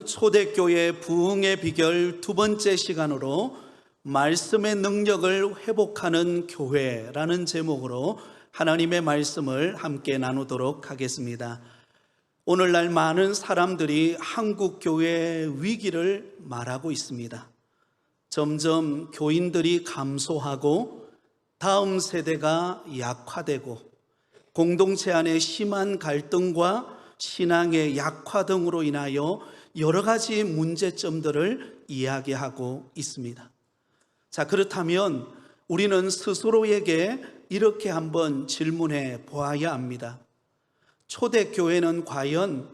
초대교회 부흥의 비결 두 번째 시간으로 말씀의 능력을 회복하는 교회라는 제목으로 하나님의 말씀을 함께 나누도록 하겠습니다. 오늘날 많은 사람들이 한국 교회의 위기를 말하고 있습니다. 점점 교인들이 감소하고 다음 세대가 약화되고 공동체 안에 심한 갈등과 신앙의 약화 등으로 인하여 여러 가지 문제점들을 이야기하고 있습니다. 자, 그렇다면 우리는 스스로에게 이렇게 한번 질문해 보아야 합니다. 초대교회는 과연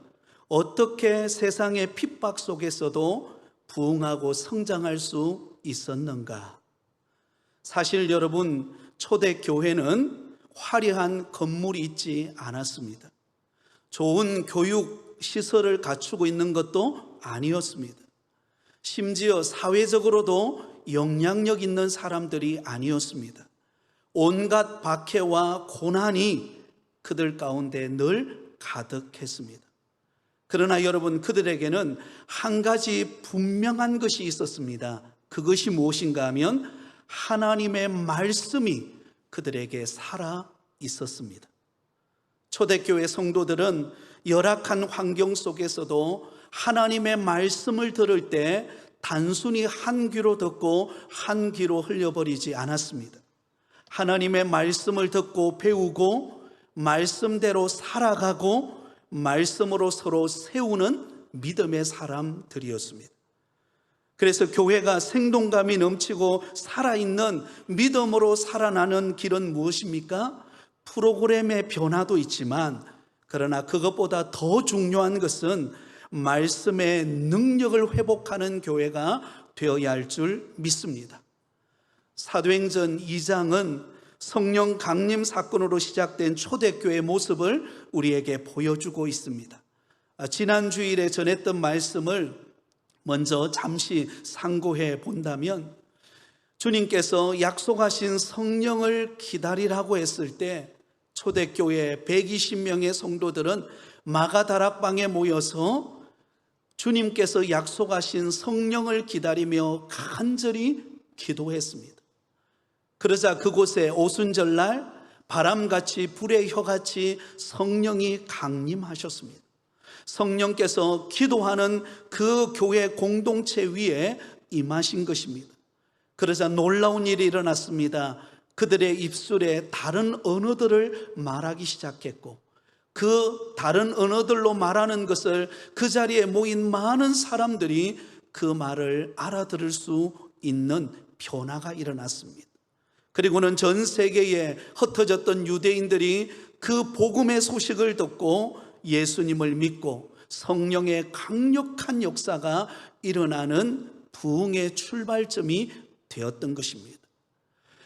어떻게 세상의 핍박 속에서도 부흥하고 성장할 수 있었는가? 사실 여러분, 초대교회는 화려한 건물이 있지 않았습니다. 좋은 교육 시설을 갖추고 있는 것도 아니었습니다. 심지어 사회적으로도 영향력 있는 사람들이 아니었습니다. 온갖 박해와 고난이 그들 가운데 늘 가득했습니다. 그러나 여러분, 그들에게는 한 가지 분명한 것이 있었습니다. 그것이 무엇인가 하면 하나님의 말씀이 그들에게 살아 있었습니다. 초대교회 성도들은 열악한 환경 속에서도 하나님의 말씀을 들을 때 단순히 한 귀로 듣고 한 귀로 흘려버리지 않았습니다. 하나님의 말씀을 듣고 배우고 말씀대로 살아가고 말씀으로 서로 세우는 믿음의 사람들이었습니다. 그래서 교회가 생동감이 넘치고 살아있는 믿음으로 살아나는 길은 무엇입니까? 프로그램의 변화도 있지만 그러나 그것보다 더 중요한 것은 말씀의 능력을 회복하는 교회가 되어야 할 줄 믿습니다. 사도행전 2장은 성령 강림 사건으로 시작된 초대교회의 모습을 우리에게 보여주고 있습니다. 지난 주일에 전했던 말씀을 먼저 잠시 상고해 본다면, 주님께서 약속하신 성령을 기다리라고 했을 때 초대교회 120명의 성도들은 마가다락방에 모여서 주님께서 약속하신 성령을 기다리며 간절히 기도했습니다. 그러자 그곳에 오순절날 바람같이 불의 혀같이 성령이 강림하셨습니다. 성령께서 기도하는 그 교회 공동체 위에 임하신 것입니다. 그러자 놀라운 일이 일어났습니다. 그들의 입술에 다른 언어들을 말하기 시작했고, 그 다른 언어들로 말하는 것을 그 자리에 모인 많은 사람들이 그 말을 알아들을 수 있는 변화가 일어났습니다. 그리고는 전 세계에 흩어졌던 유대인들이 그 복음의 소식을 듣고 예수님을 믿고 성령의 강력한 역사가 일어나는 부흥의 출발점이 되었던 것입니다.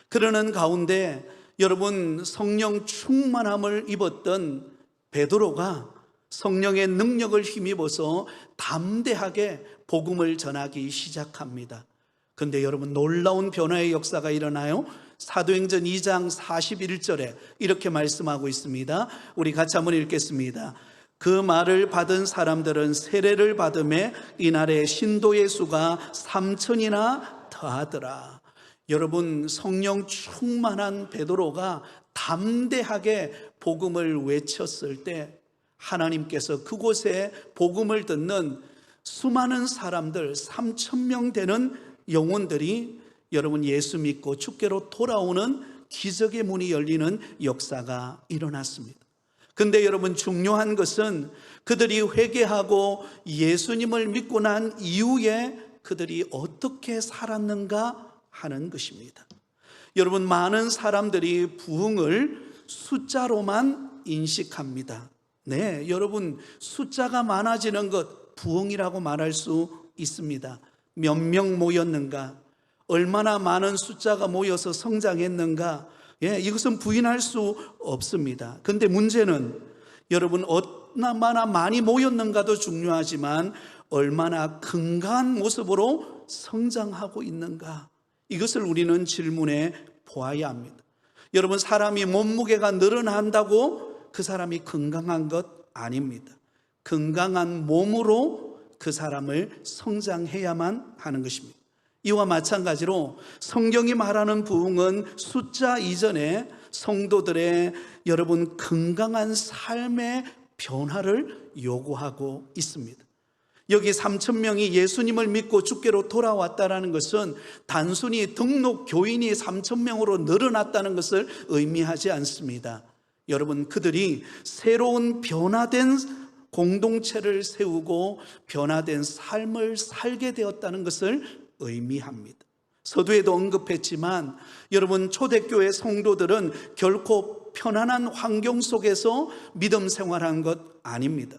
그러는 가운데 여러분, 성령 충만함을 입었던 베드로가 성령의 능력을 힘입어서 담대하게 복음을 전하기 시작합니다. 그런데 여러분, 놀라운 변화의 역사가 일어나요. 사도행전 2장 41절에 이렇게 말씀하고 있습니다. 우리 같이 한번 읽겠습니다. 그 말을 받은 사람들은 세례를 받음에 이날에 신도의 수가 3,000이나 더하더라. 여러분, 성령 충만한 베드로가 담대하게 복음을 외쳤을 때 하나님께서 그곳에 복음을 듣는 수많은 사람들, 3,000명 되는 영혼들이 여러분 예수 믿고 주께로 돌아오는 기적의 문이 열리는 역사가 일어났습니다. 근데 여러분, 중요한 것은 그들이 회개하고 예수님을 믿고 난 이후에 그들이 어떻게 살았는가 하는 것입니다. 여러분, 많은 사람들이 부흥을 숫자로만 인식합니다. 네, 여러분, 숫자가 많아지는 것 부흥이라고 말할 수 있습니다. 몇 명 모였는가, 얼마나 많은 숫자가 모여서 성장했는가, 이것은 부인할 수 없습니다. 그런데 문제는 여러분, 얼마나 많이 모였는가도 중요하지만 얼마나 건강한 모습으로 성장하고 있는가, 이것을 우리는 질문해 보아야 합니다. 여러분, 사람이 몸무게가 늘어난다고 그 사람이 건강한 것 아닙니다. 건강한 몸으로 그 사람을 성장해야만 하는 것입니다. 이와 마찬가지로 성경이 말하는 부흥은 숫자 이전에 성도들의 여러분 건강한 삶의 변화를 요구하고 있습니다. 여기 3,000명이 예수님을 믿고 주께로 돌아왔다는 것은 단순히 등록 교인이 3,000명으로 늘어났다는 것을 의미하지 않습니다. 여러분, 그들이 새로운 변화된 공동체를 세우고 변화된 삶을 살게 되었다는 것을 의미합니다. 서두에도 언급했지만 여러분, 초대교회 성도들은 결코 편안한 환경 속에서 믿음 생활한 것 아닙니다.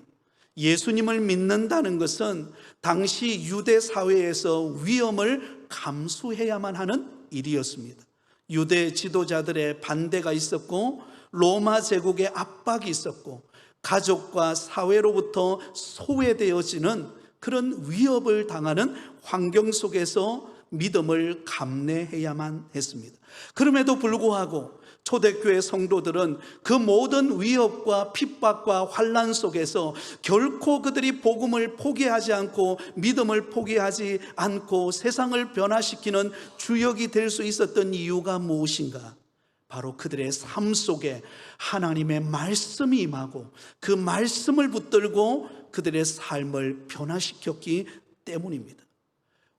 예수님을 믿는다는 것은 당시 유대 사회에서 위험을 감수해야만 하는 일이었습니다. 유대 지도자들의 반대가 있었고 로마 제국의 압박이 있었고 가족과 사회로부터 소외되어지는 그런 위협을 당하는 환경 속에서 믿음을 감내해야만 했습니다. 그럼에도 불구하고 초대교회 성도들은 그 모든 위협과 핍박과 환난 속에서 결코 그들이 복음을 포기하지 않고 믿음을 포기하지 않고 세상을 변화시키는 주역이 될 수 있었던 이유가 무엇인가? 바로 그들의 삶 속에 하나님의 말씀이 임하고 그 말씀을 붙들고 그들의 삶을 변화시켰기 때문입니다.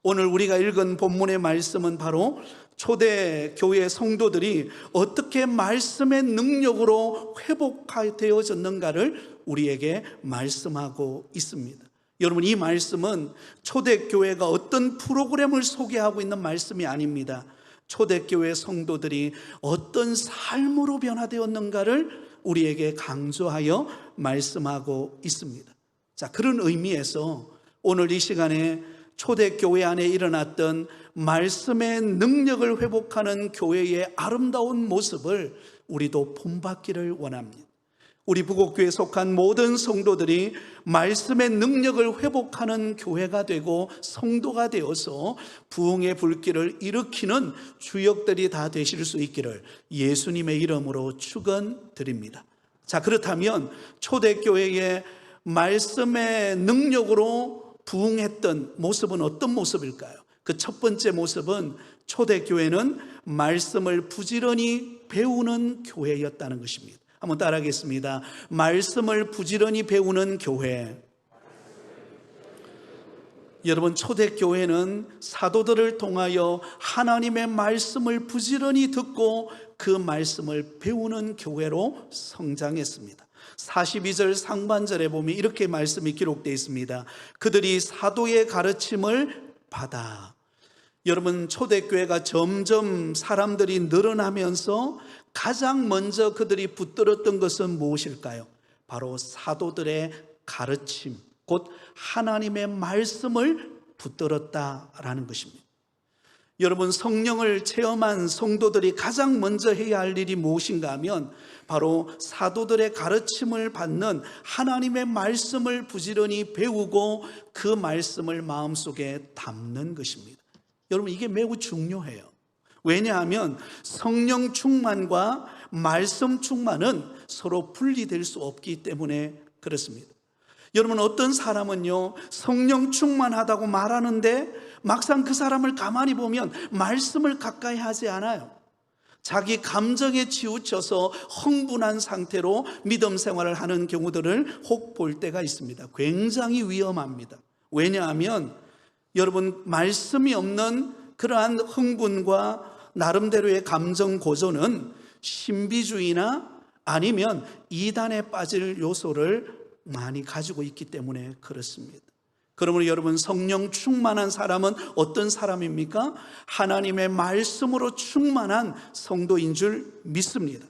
오늘 우리가 읽은 본문의 말씀은 바로 초대교회 성도들이 어떻게 말씀의 능력으로 회복되어졌는가를 우리에게 말씀하고 있습니다. 여러분, 이 말씀은 초대교회가 어떤 프로그램을 소개하고 있는 말씀이 아닙니다. 초대교회 성도들이 어떤 삶으로 변화되었는가를 우리에게 강조하여 말씀하고 있습니다. 자, 그런 의미에서 오늘 이 시간에 초대교회 안에 일어났던 말씀의 능력을 회복하는 교회의 아름다운 모습을 우리도 본받기를 원합니다. 우리 부곡교회에 속한 모든 성도들이 말씀의 능력을 회복하는 교회가 되고 성도가 되어서 부흥의 불길을 일으키는 주역들이 다 되실 수 있기를 예수님의 이름으로 축원드립니다. 자, 그렇다면 초대교회의 말씀의 능력으로 부흥했던 모습은 어떤 모습일까요? 그 첫 번째 모습은 초대교회는 말씀을 부지런히 배우는 교회였다는 것입니다. 한번 따라하겠습니다. 말씀을 부지런히 배우는 교회. 여러분, 초대교회는 사도들을 통하여 하나님의 말씀을 부지런히 듣고 그 말씀을 배우는 교회로 성장했습니다. 42절 상반절에 보면 이렇게 말씀이 기록되어 있습니다. 그들이 사도의 가르침을 받아. 여러분, 초대교회가 점점 사람들이 늘어나면서 가장 먼저 그들이 붙들었던 것은 무엇일까요? 바로 사도들의 가르침, 곧 하나님의 말씀을 붙들었다라는 것입니다. 여러분, 성령을 체험한 성도들이 가장 먼저 해야 할 일이 무엇인가 하면 바로 사도들의 가르침을 받는 하나님의 말씀을 부지런히 배우고 그 말씀을 마음속에 담는 것입니다. 여러분, 이게 매우 중요해요. 왜냐하면 성령 충만과 말씀 충만은 서로 분리될 수 없기 때문에 그렇습니다. 여러분, 어떤 사람은요 성령 충만하다고 말하는데 막상 그 사람을 가만히 보면 말씀을 가까이 하지 않아요. 자기 감정에 치우쳐서 흥분한 상태로 믿음 생활을 하는 경우들을 혹 볼 때가 있습니다. 굉장히 위험합니다. 왜냐하면 여러분, 말씀이 없는 그러한 흥분과 나름대로의 감정 고조는 신비주의나 아니면 이단에 빠질 요소를 많이 가지고 있기 때문에 그렇습니다. 그러므로 여러분, 성령 충만한 사람은 어떤 사람입니까? 하나님의 말씀으로 충만한 성도인 줄 믿습니다.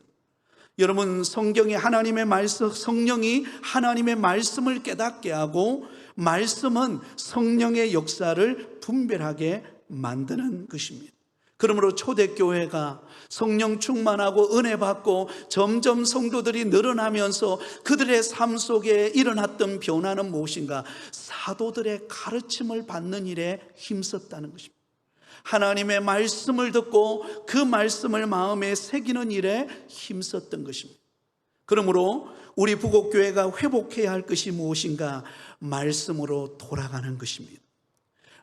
여러분, 성경이 하나님의 말씀, 성령이 하나님의 말씀을 깨닫게 하고 말씀은 성령의 역사를 분별하게 만드는 것입니다. 그러므로 초대교회가 성령 충만하고 은혜 받고 점점 성도들이 늘어나면서 그들의 삶 속에 일어났던 변화는 무엇인가? 사도들의 가르침을 받는 일에 힘썼다는 것입니다. 하나님의 말씀을 듣고 그 말씀을 마음에 새기는 일에 힘썼던 것입니다. 그러므로 우리 부곡교회가 회복해야 할 것이 무엇인가? 말씀으로 돌아가는 것입니다.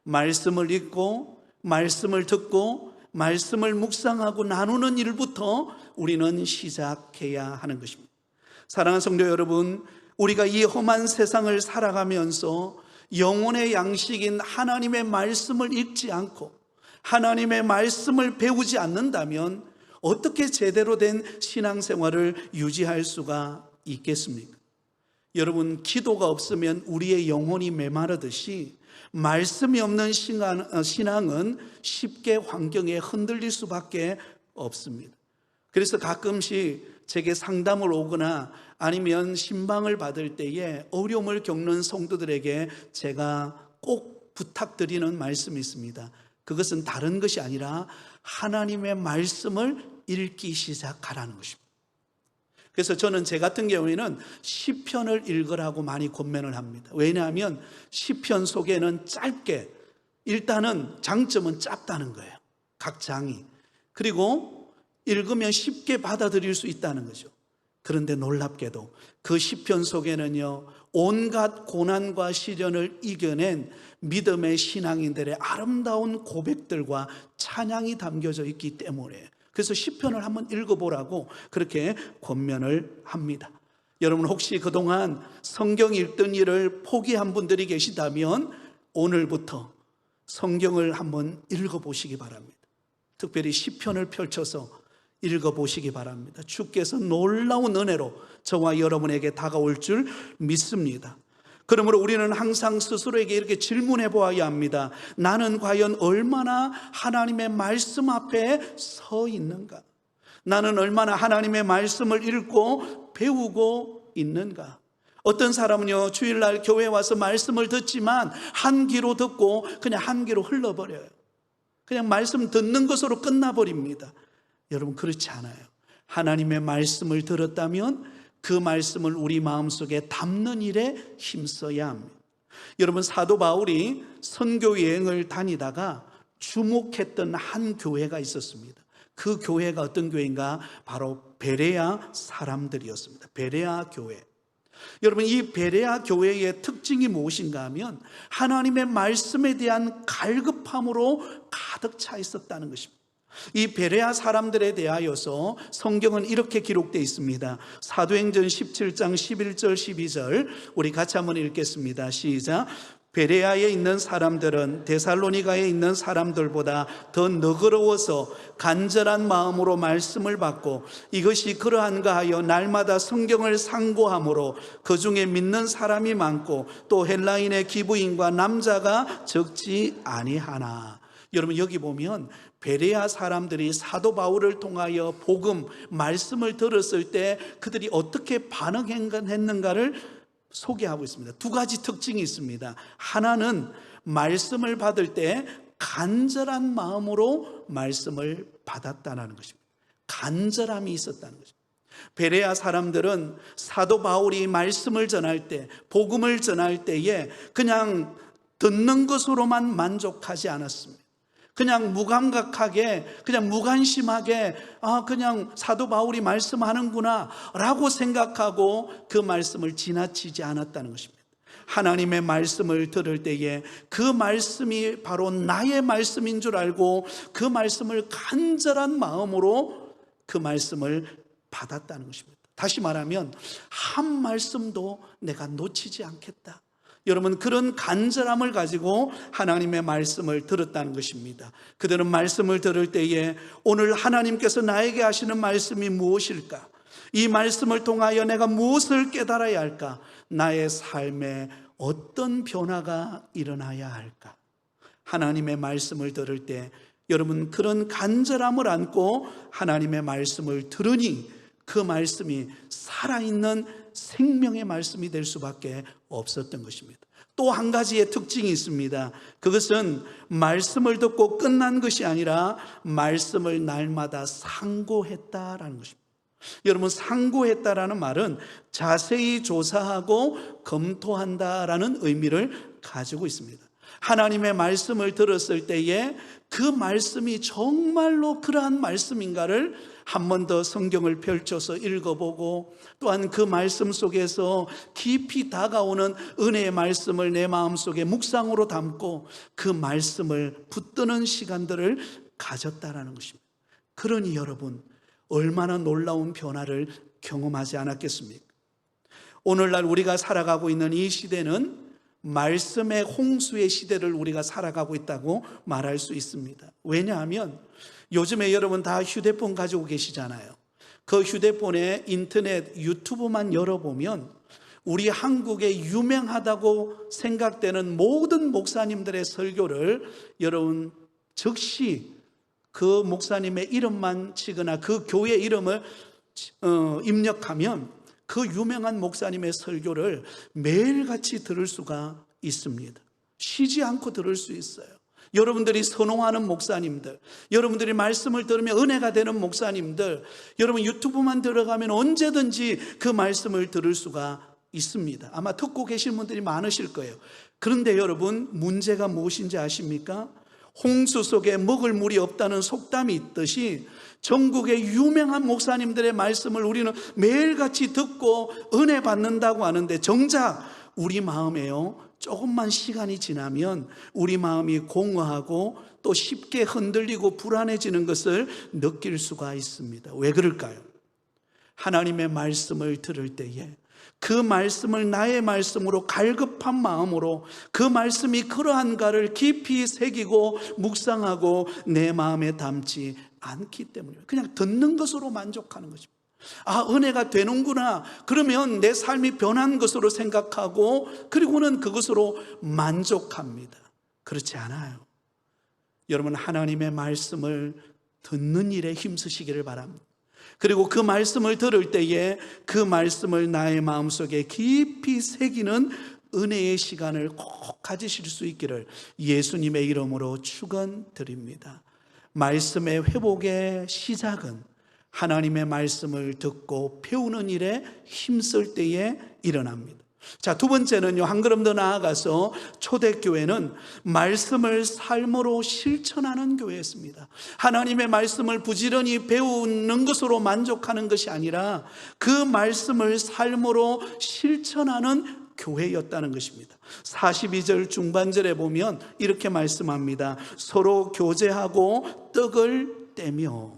말씀을 읽고 말씀을 듣고 말씀을 묵상하고 나누는 일부터 우리는 시작해야 하는 것입니다. 사랑하는 성도 여러분, 우리가 이 험한 세상을 살아가면서 영혼의 양식인 하나님의 말씀을 읽지 않고 하나님의 말씀을 배우지 않는다면 어떻게 제대로 된 신앙생활을 유지할 수가 있겠습니까? 여러분, 기도가 없으면 우리의 영혼이 메마르듯이 말씀이 없는 신앙은 쉽게 환경에 흔들릴 수밖에 없습니다. 그래서 가끔씩 제게 상담을 오거나 아니면 신방을 받을 때에 어려움을 겪는 성도들에게 제가 꼭 부탁드리는 말씀이 있습니다. 그것은 다른 것이 아니라 하나님의 말씀을 읽기 시작하라는 것입니다. 그래서 저는 제 같은 경우에는 시편을 읽으라고 많이 권면을 합니다. 왜냐하면 시편 속에는 짧게, 일단은 장점은 짧다는 거예요. 각 장이. 그리고 읽으면 쉽게 받아들일 수 있다는 거죠. 그런데 놀랍게도 그 시편 속에는요, 온갖 고난과 시련을 이겨낸 믿음의 신앙인들의 아름다운 고백들과 찬양이 담겨져 있기 때문에, 그래서 시편을 한번 읽어보라고 그렇게 권면을 합니다. 여러분, 혹시 그동안 성경 읽던 일을 포기한 분들이 계시다면 오늘부터 성경을 한번 읽어보시기 바랍니다. 특별히 시편을 펼쳐서 읽어보시기 바랍니다. 주께서 놀라운 은혜로 저와 여러분에게 다가올 줄 믿습니다. 그러므로 우리는 항상 스스로에게 이렇게 질문해 보아야 합니다. 나는 과연 얼마나 하나님의 말씀 앞에 서 있는가? 나는 얼마나 하나님의 말씀을 읽고 배우고 있는가? 어떤 사람은요, 주일날 교회에 와서 말씀을 듣지만 한 귀로 듣고 그냥 한 귀로 흘러버려요. 그냥 말씀 듣는 것으로 끝나버립니다. 여러분, 그렇지 않아요. 하나님의 말씀을 들었다면 그 말씀을 우리 마음속에 담는 일에 힘써야 합니다. 여러분, 사도 바울이 선교 여행을 다니다가 주목했던 한 교회가 있었습니다. 그 교회가 어떤 교회인가? 바로 베레아 사람들이었습니다. 베레아 교회. 여러분, 이 베레아 교회의 특징이 무엇인가 하면 하나님의 말씀에 대한 갈급함으로 가득 차 있었다는 것입니다. 이 베레아 사람들에 대하여서 성경은 이렇게 기록되어 있습니다. 사도행전 17장 11절 12절 우리 같이 한번 읽겠습니다. 시작. 베레아에 있는 사람들은 데살로니가에 있는 사람들보다 더 너그러워서 간절한 마음으로 말씀을 받고 이것이 그러한가 하여 날마다 성경을 상고함으로 그 중에 믿는 사람이 많고 또 헬라인의 기부인과 남자가 적지 아니하나. 여러분, 여기 보면 베레아 사람들이 사도 바울을 통하여 복음, 말씀을 들었을 때 그들이 어떻게 반응했는가를 소개하고 있습니다. 두 가지 특징이 있습니다. 하나는 말씀을 받을 때 간절한 마음으로 말씀을 받았다는 것입니다. 간절함이 있었다는 것입니다. 베레아 사람들은 사도 바울이 말씀을 전할 때, 복음을 전할 때에 그냥 듣는 것으로만 만족하지 않았습니다. 그냥 무감각하게, 그냥 무관심하게 그냥 사도 바울이 말씀하는구나 라고 생각하고 그 말씀을 지나치지 않았다는 것입니다. 하나님의 말씀을 들을 때에 그 말씀이 바로 나의 말씀인 줄 알고 그 말씀을 간절한 마음으로 그 말씀을 받았다는 것입니다. 다시 말하면 한 말씀도 내가 놓치지 않겠다. 여러분, 그런 간절함을 가지고 하나님의 말씀을 들었다는 것입니다. 그들은 말씀을 들을 때에 오늘 하나님께서 나에게 하시는 말씀이 무엇일까? 이 말씀을 통하여 내가 무엇을 깨달아야 할까? 나의 삶에 어떤 변화가 일어나야 할까? 하나님의 말씀을 들을 때 여러분, 그런 간절함을 안고 하나님의 말씀을 들으니 그 말씀이 살아있는 생명의 말씀이 될 수밖에 없었던 것입니다. 또 한 가지의 특징이 있습니다. 그것은 말씀을 듣고 끝난 것이 아니라 말씀을 날마다 상고했다라는 것입니다. 여러분, 상고했다라는 말은 자세히 조사하고 검토한다라는 의미를 가지고 있습니다. 하나님의 말씀을 들었을 때에 그 말씀이 정말로 그러한 말씀인가를 한 번 더 성경을 펼쳐서 읽어보고, 또한 그 말씀 속에서 깊이 다가오는 은혜의 말씀을 내 마음속에 묵상으로 담고 그 말씀을 붙드는 시간들을 가졌다라는 것입니다. 그러니 여러분, 얼마나 놀라운 변화를 경험하지 않았겠습니까? 오늘날 우리가 살아가고 있는 이 시대는 말씀의 홍수의 시대를 우리가 살아가고 있다고 말할 수 있습니다. 왜냐하면 요즘에 여러분 다 휴대폰 가지고 계시잖아요. 그 휴대폰에 인터넷, 유튜브만 열어보면 우리 한국에 유명하다고 생각되는 모든 목사님들의 설교를 여러분 즉시 그 목사님의 이름만 치거나 그 교회 이름을 입력하면 그 유명한 목사님의 설교를 매일같이 들을 수가 있습니다. 쉬지 않고 들을 수 있어요. 여러분들이 선호하는 목사님들, 여러분들이 말씀을 들으면 은혜가 되는 목사님들, 여러분 유튜브만 들어가면 언제든지 그 말씀을 들을 수가 있습니다. 아마 듣고 계신 분들이 많으실 거예요. 그런데 여러분, 문제가 무엇인지 아십니까? 홍수 속에 먹을 물이 없다는 속담이 있듯이 전국의 유명한 목사님들의 말씀을 우리는 매일같이 듣고 은혜 받는다고 하는데, 정작 우리 마음에요, 조금만 시간이 지나면 우리 마음이 공허하고 또 쉽게 흔들리고 불안해지는 것을 느낄 수가 있습니다. 왜 그럴까요? 하나님의 말씀을 들을 때에 그 말씀을 나의 말씀으로 갈급한 마음으로 그 말씀이 그러한가를 깊이 새기고 묵상하고 내 마음에 담지 않기 때문이에요. 그냥 듣는 것으로 만족하는 것입니다. 아, 은혜가 되는구나. 그러면 내 삶이 변한 것으로 생각하고 그리고는 그것으로 만족합니다. 그렇지 않아요. 여러분, 하나님의 말씀을 듣는 일에 힘쓰시기를 바랍니다. 그리고 그 말씀을 들을 때에 그 말씀을 나의 마음속에 깊이 새기는 은혜의 시간을 꼭 가지실 수 있기를 예수님의 이름으로 축원드립니다. 말씀의 회복의 시작은 하나님의 말씀을 듣고 배우는 일에 힘쓸 때에 일어납니다. 자, 두 번째는요, 한 걸음 더 나아가서 초대교회는 말씀을 삶으로 실천하는 교회였습니다. 하나님의 말씀을 부지런히 배우는 것으로 만족하는 것이 아니라 그 말씀을 삶으로 실천하는 교회였다는 것입니다. 42절 중반절에 보면 이렇게 말씀합니다. 서로 교제하고 떡을 떼며.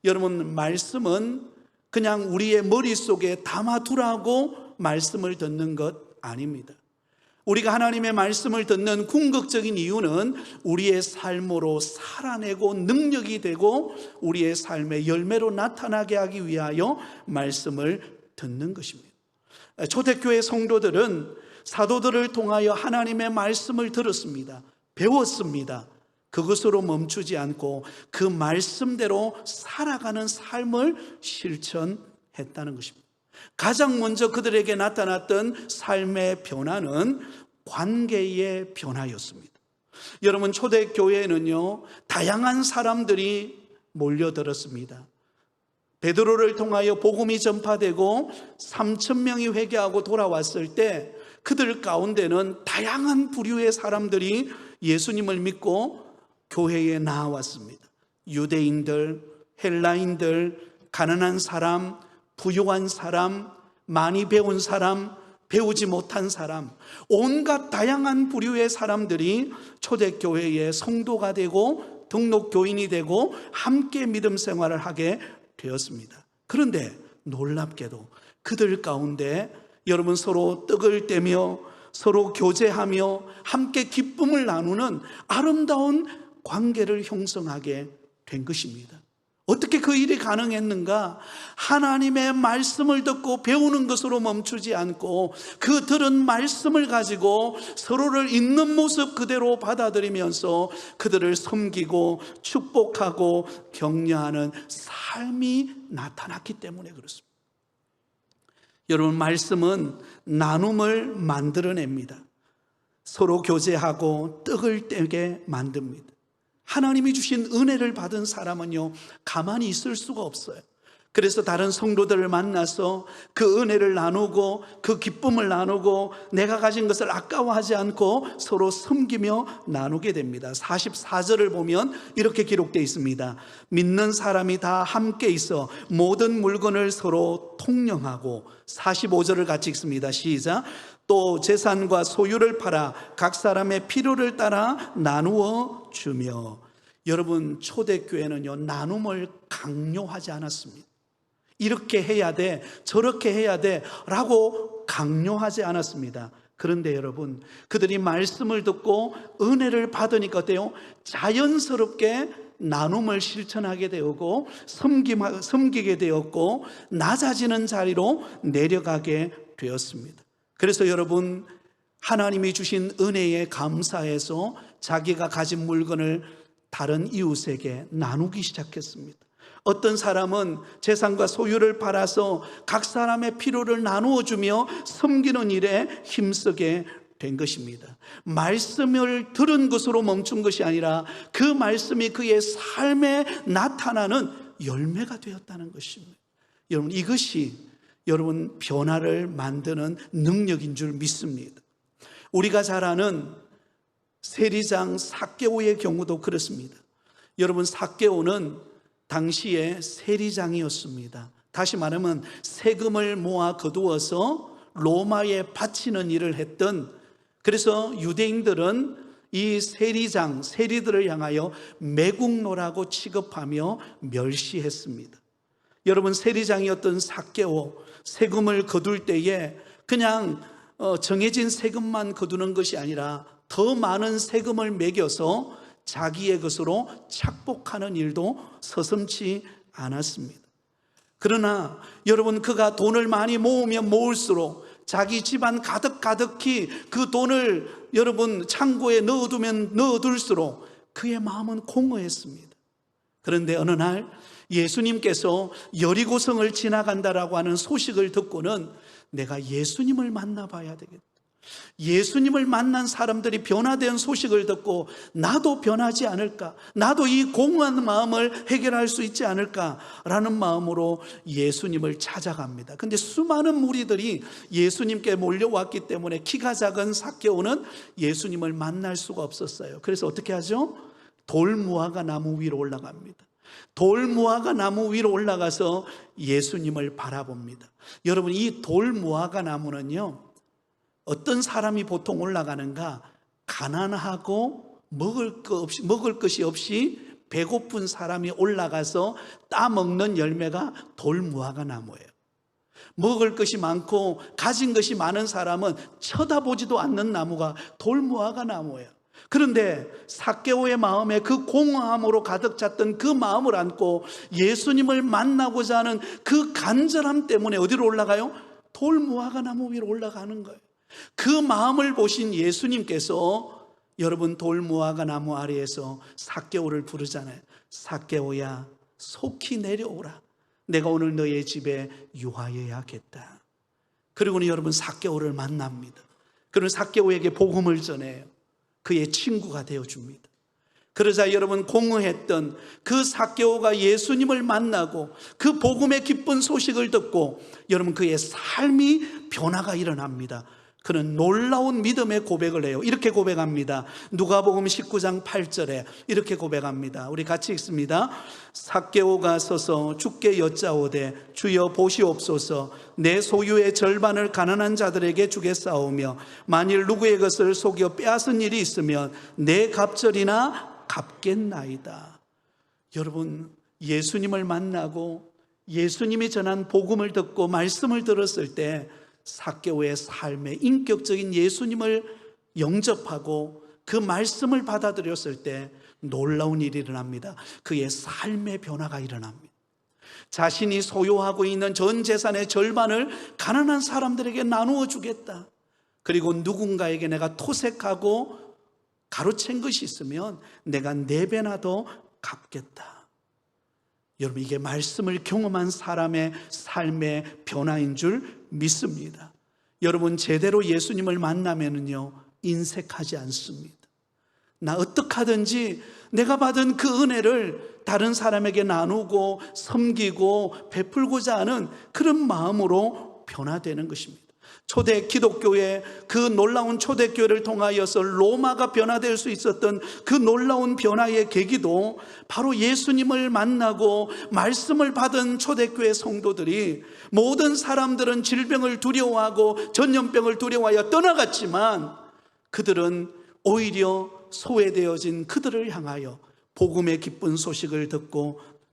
여러분, 말씀은 그냥 우리의 머릿속에 담아두라고 말씀을 듣는 것 아닙니다. 우리가 하나님의 말씀을 듣는 궁극적인 이유는 우리의 삶으로 살아내고 능력이 되고 우리의 삶의 열매로 나타나게 하기 위하여 말씀을 듣는 것입니다. 초대교회 성도들은 사도들을 통하여 하나님의 말씀을 들었습니다. 배웠습니다. 그것으로 멈추지 않고 그 말씀대로 살아가는 삶을 실천했다는 것입니다. 가장 먼저 그들에게 나타났던 삶의 변화는 관계의 변화였습니다. 여러분, 초대교회에는요, 다양한 사람들이 몰려들었습니다. 베드로를 통하여 복음이 전파되고 3,000명이 회개하고 돌아왔을 때 그들 가운데는 다양한 부류의 사람들이 예수님을 믿고 교회에 나왔습니다. 유대인들, 헬라인들, 가난한 사람, 부유한 사람, 많이 배운 사람, 배우지 못한 사람, 온갖 다양한 부류의 사람들이 초대교회의 성도가 되고 등록교인이 되고 함께 믿음 생활을 하게 되었습니다. 그런데 놀랍게도 그들 가운데 여러분, 서로 떡을 떼며 서로 교제하며 함께 기쁨을 나누는 아름다운 관계를 형성하게 된 것입니다. 어떻게 그 일이 가능했는가? 하나님의 말씀을 듣고 배우는 것으로 멈추지 않고 그 들은 말씀을 가지고 서로를 있는 모습 그대로 받아들이면서 그들을 섬기고 축복하고 격려하는 삶이 나타났기 때문에 그렇습니다. 여러분, 말씀은 나눔을 만들어냅니다. 서로 교제하고 떡을 떼게 만듭니다. 하나님이 주신 은혜를 받은 사람은요, 가만히 있을 수가 없어요. 그래서 다른 성도들을 만나서 그 은혜를 나누고 그 기쁨을 나누고 내가 가진 것을 아까워하지 않고 서로 섬기며 나누게 됩니다. 44절을 보면 이렇게 기록되어 있습니다. 믿는 사람이 다 함께 있어 모든 물건을 서로 통용하고, 45절을 같이 읽습니다. 시작. 또 재산과 소유를 팔아 각 사람의 필요를 따라 나누어 주며. 여러분, 초대교회는요, 나눔을 강요하지 않았습니다. 이렇게 해야 돼, 저렇게 해야 돼 라고 강요하지 않았습니다. 그런데 여러분, 그들이 말씀을 듣고 은혜를 받으니까 어때요? 자연스럽게 나눔을 실천하게 되었고 섬기게 되었고 낮아지는 자리로 내려가게 되었습니다. 그래서 여러분, 하나님이 주신 은혜에 감사해서 자기가 가진 물건을 다른 이웃에게 나누기 시작했습니다. 어떤 사람은 재산과 소유를 팔아서 각 사람의 필요를 나누어 주며 섬기는 일에 힘쓰게 된 것입니다. 말씀을 들은 것으로 멈춘 것이 아니라 그 말씀이 그의 삶에 나타나는 열매가 되었다는 것입니다. 여러분, 이것이 여러분 변화를 만드는 능력인 줄 믿습니다. 우리가 잘 아는 세리장 삭개오의 경우도 그렇습니다. 여러분, 삭개오는 당시에 세리장이었습니다. 다시 말하면 세금을 모아 거두어서 로마에 바치는 일을 했던, 그래서 유대인들은 이 세리장, 세리들을 향하여 매국노라고 취급하며 멸시했습니다. 여러분, 세리장이었던 삭개오, 세금을 거둘 때에 그냥 정해진 세금만 거두는 것이 아니라 더 많은 세금을 매겨서 자기의 것으로 착복하는 일도 서슴지 않았습니다. 그러나 여러분, 그가 돈을 많이 모으면 모을수록 자기 집안 가득히 그 돈을 여러분 창고에 넣어두면 넣어둘수록 그의 마음은 공허했습니다. 그런데 어느 날 예수님께서 여리고성을 지나간다라고 하는 소식을 듣고는 내가 예수님을 만나봐야 되겠다. 예수님을 만난 사람들이 변화된 소식을 듣고 나도 변하지 않을까, 나도 이 공허한 마음을 해결할 수 있지 않을까라는 마음으로 예수님을 찾아갑니다. 근데 수많은 무리들이 예수님께 몰려왔기 때문에 키가 작은 삭개오는 예수님을 만날 수가 없었어요. 그래서 어떻게 하죠? 돌무화과 나무 위로 올라갑니다. 돌무화과 나무 위로 올라가서 예수님을 바라봅니다. 여러분, 이 돌무화과 나무는요, 어떤 사람이 보통 올라가는가? 가난하고 먹을 것이 없이 배고픈 사람이 올라가서 따먹는 열매가 돌무화과 나무예요. 먹을 것이 많고 가진 것이 많은 사람은 쳐다보지도 않는 나무가 돌무화과 나무예요. 그런데 삭개오의 마음에 그 공허함으로 가득 찼던 그 마음을 안고 예수님을 만나고자 하는 그 간절함 때문에 어디로 올라가요? 돌무화과 나무 위로 올라가는 거예요. 그 마음을 보신 예수님께서 여러분 돌무화과 나무 아래에서 삭개오를 부르잖아요. 삭개오야, 속히 내려오라. 내가 오늘 너의 집에 유하여야겠다. 그리고는 여러분 삭개오를 만납니다. 그는 삭개오에게 복음을 전해요. 그의 친구가 되어줍니다. 그러자 여러분 공허했던 그 삭개오가 예수님을 만나고 그 복음의 기쁜 소식을 듣고 여러분 그의 삶이 변화가 일어납니다. 그는 놀라운 믿음의 고백을 해요. 이렇게 고백합니다. 누가복음 19장 8절에 이렇게 고백합니다. 우리 같이 읽습니다. 삭개오가 서서 주께 여짜오되 주여 보시옵소서, 내 소유의 절반을 가난한 자들에게 주겠사오며 만일 누구의 것을 속여 빼앗은 일이 있으면 내 갑절이나 갚겠나이다. 여러분, 예수님을 만나고 예수님이 전한 복음을 듣고 말씀을 들었을 때 삭개오의 삶에 인격적인 예수님을 영접하고 그 말씀을 받아들였을 때 놀라운 일이 일어납니다. 그의 삶의 변화가 일어납니다. 자신이 소유하고 있는 전 재산의 절반을 가난한 사람들에게 나누어 주겠다. 그리고 누군가에게 내가 토색하고 가로챈 것이 있으면 내가 4배나 더 갚겠다. 여러분, 이게 말씀을 경험한 사람의 삶의 변화인 줄 믿습니다. 여러분, 제대로 예수님을 만나면은요 인색하지 않습니다. 나 어떻게 하든지 내가 받은 그 은혜를 다른 사람에게 나누고 섬기고 베풀고자 하는 그런 마음으로 변화되는 것입니다. 초대 기독교의 그 놀라운 초대교회를 통하여서 로마가 변화될 수 있었던 그 놀라운 변화의 계기도 바로 예수님을 만나고 말씀을 받은 초대교회 성도들이, 모든 사람들은 질병을 두려워하고 전염병을 두려워하여 떠나갔지만 그들은 오히려 소외되어진 그들을 향하여 복음의 기쁜 소식을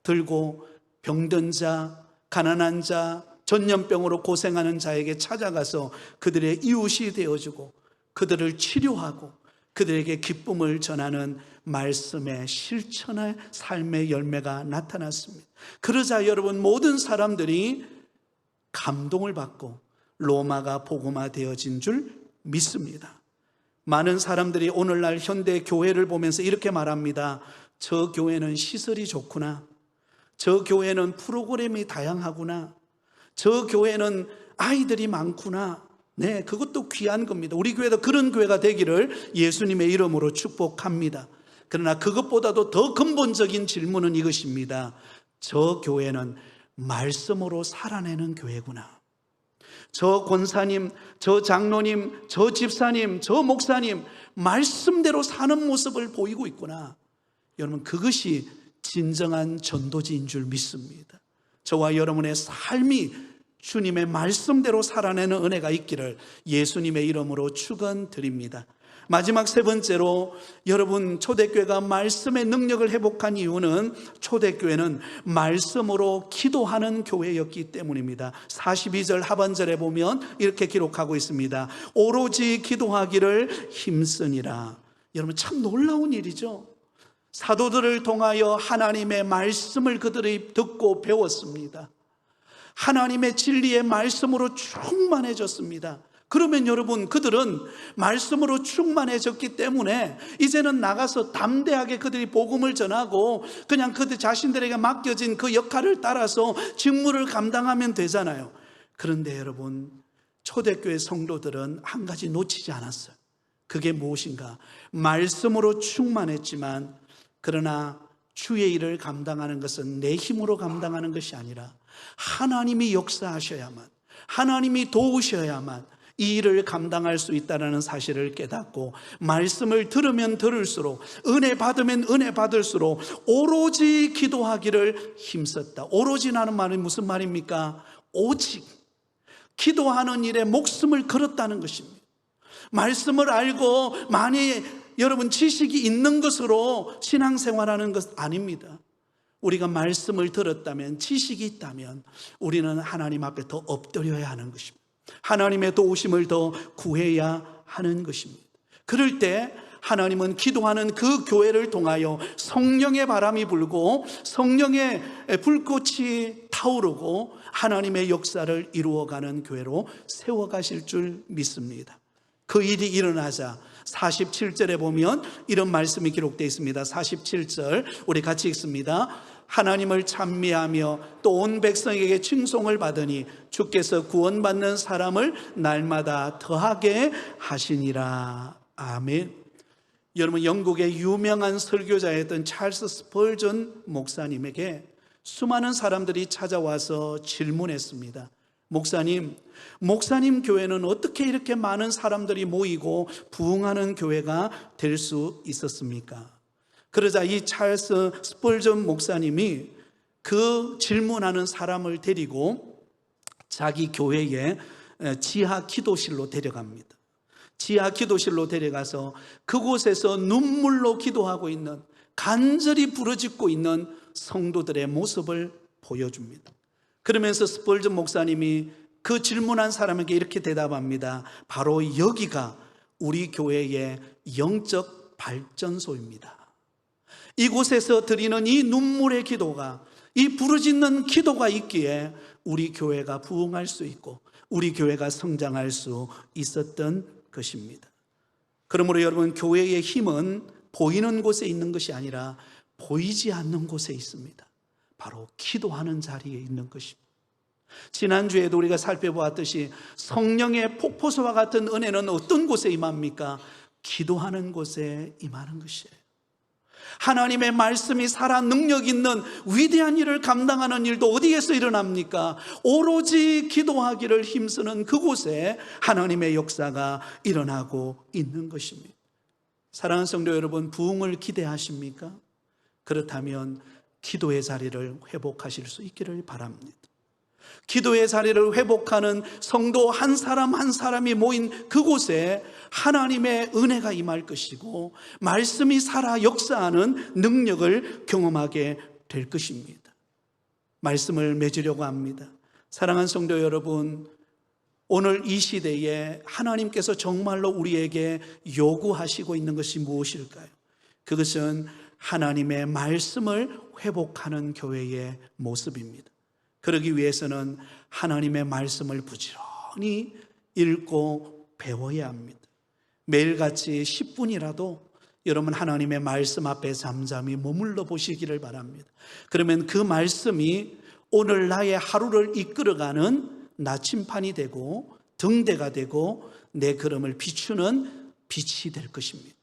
들고 병든 자, 가난한 자, 전염병으로 고생하는 자에게 찾아가서 그들의 이웃이 되어주고 그들을 치료하고 그들에게 기쁨을 전하는 말씀의 실천의 삶의 열매가 나타났습니다. 그러자 여러분, 모든 사람들이 감동을 받고 로마가 복음화되어진 줄 믿습니다. 많은 사람들이 오늘날 현대 교회를 보면서 이렇게 말합니다. 저 교회는 시설이 좋구나, 저 교회는 프로그램이 다양하구나, 저 교회는 아이들이 많구나. 네, 그것도 귀한 겁니다. 우리 교회도 그런 교회가 되기를 예수님의 이름으로 축복합니다. 그러나 그것보다도 더 근본적인 질문은 이것입니다. 저 교회는 말씀으로 살아내는 교회구나. 저 권사님, 저 장로님, 저 집사님, 저 목사님 말씀대로 사는 모습을 보이고 있구나. 여러분, 그것이 진정한 전도지인 줄 믿습니다. 저와 여러분의 삶이 주님의 말씀대로 살아내는 은혜가 있기를 예수님의 이름으로 축원드립니다. 마지막 세 번째로, 여러분, 초대교회가 말씀의 능력을 회복한 이유는 초대교회는 말씀으로 기도하는 교회였기 때문입니다. 42절 하반절에 보면 이렇게 기록하고 있습니다. 오로지 기도하기를 힘쓰니라. 여러분, 참 놀라운 일이죠. 사도들을 통하여 하나님의 말씀을 그들이 듣고 배웠습니다. 하나님의 진리의 말씀으로 충만해졌습니다. 그러면 여러분, 그들은 말씀으로 충만해졌기 때문에 이제는 나가서 담대하게 그들이 복음을 전하고 그냥 그들 자신들에게 맡겨진 그 역할을 따라서 직무를 감당하면 되잖아요. 그런데 여러분, 초대교회 성도들은 한 가지 놓치지 않았어요. 그게 무엇인가? 말씀으로 충만했지만, 그러나 주의 일을 감당하는 것은 내 힘으로 감당하는 것이 아니라 하나님이 역사하셔야만, 하나님이 도우셔야만 이 일을 감당할 수 있다는 사실을 깨닫고, 말씀을 들으면 들을수록, 은혜 받으면 은혜 받을수록 오로지 기도하기를 힘썼다. 오로지라는 말은 무슨 말입니까? 오직 기도하는 일에 목숨을 걸었다는 것입니다. 말씀을 알고 많이 여러분 지식이 있는 것으로 신앙생활하는 것 아닙니다. 우리가 말씀을 들었다면, 지식이 있다면 우리는 하나님 앞에 더 엎드려야 하는 것입니다. 하나님의 도우심을 더 구해야 하는 것입니다. 그럴 때 하나님은 기도하는 그 교회를 통하여 성령의 바람이 불고 성령의 불꽃이 타오르고 하나님의 역사를 이루어가는 교회로 세워가실 줄 믿습니다. 그 일이 일어나자 47절에 보면 이런 말씀이 기록되어 있습니다. 47절 우리 같이 읽습니다. 하나님을 찬미하며 또 온 백성에게 칭송을 받으니 주께서 구원받는 사람을 날마다 더하게 하시니라. 아멘. 여러분, 영국의 유명한 설교자였던 찰스 스펄전 목사님에게 수많은 사람들이 찾아와서 질문했습니다. 목사님 교회는 어떻게 이렇게 많은 사람들이 모이고 부흥하는 교회가 될 수 있었습니까? 그러자 이 찰스 스펄전 목사님이 그 질문하는 사람을 데리고 자기 교회의 지하 기도실로 데려갑니다. 지하 기도실로 데려가서 그곳에서 눈물로 기도하고 있는, 간절히 부르짖고 있는 성도들의 모습을 보여줍니다. 그러면서 스펄전 목사님이 그 질문한 사람에게 이렇게 대답합니다. 바로 여기가 우리 교회의 영적 발전소입니다. 이곳에서 드리는 이 눈물의 기도가, 이 부르짖는 기도가 있기에 우리 교회가 부흥할 수 있고 우리 교회가 성장할 수 있었던 것입니다. 그러므로 여러분, 교회의 힘은 보이는 곳에 있는 것이 아니라 보이지 않는 곳에 있습니다. 바로 기도하는 자리에 있는 것입니다. 지난주에도 우리가 살펴보았듯이 성령의 폭포수와 같은 은혜는 어떤 곳에 임합니까? 기도하는 곳에 임하는 것이에요. 하나님의 말씀이 살아 능력 있는 위대한 일을 감당하는 일도 어디에서 일어납니까? 오로지 기도하기를 힘쓰는 그곳에 하나님의 역사가 일어나고 있는 것입니다. 사랑하는 성도 여러분, 부흥을 기대하십니까? 그렇다면 기도의 자리를 회복하실 수 있기를 바랍니다. 기도의 자리를 회복하는 성도 한 사람 한 사람이 모인 그곳에 하나님의 은혜가 임할 것이고 말씀이 살아 역사하는 능력을 경험하게 될 것입니다. 말씀을 맺으려고 합니다. 사랑하는 성도 여러분, 오늘 이 시대에 하나님께서 정말로 우리에게 요구하시고 있는 것이 무엇일까요? 그것은 하나님의 말씀을 회복하는 교회의 모습입니다. 그러기 위해서는 하나님의 말씀을 부지런히 읽고 배워야 합니다. 매일같이 10분이라도 여러분 하나님의 말씀 앞에 잠잠히 머물러 보시기를 바랍니다. 그러면 그 말씀이 오늘 나의 하루를 이끌어가는 나침판이 되고 등대가 되고 내 걸음을 비추는 빛이 될 것입니다.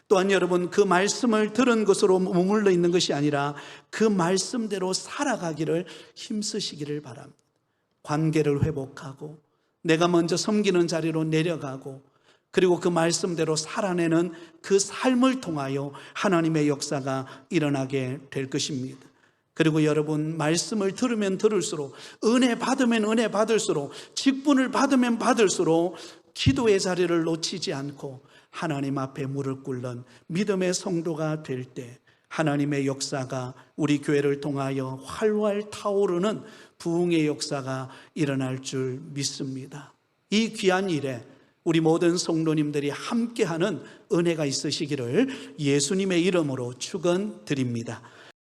또한 여러분, 그 말씀을 들은 것으로 머물러 있는 것이 아니라 그 말씀대로 살아가기를 힘쓰시기를 바랍니다. 관계를 회복하고 내가 먼저 섬기는 자리로 내려가고 그리고 그 말씀대로 살아내는 그 삶을 통하여 하나님의 역사가 일어나게 될 것입니다. 그리고 여러분, 말씀을 들으면 들을수록, 은혜 받으면 은혜 받을수록, 직분을 받으면 받을수록 기도의 자리를 놓치지 않고 하나님 앞에 무릎 꿇는 믿음의 성도가 될 때 하나님의 역사가 우리 교회를 통하여 활활 타오르는 부흥의 역사가 일어날 줄 믿습니다. 이 귀한 일에 우리 모든 성도님들이 함께하는 은혜가 있으시기를 예수님의 이름으로 축원드립니다.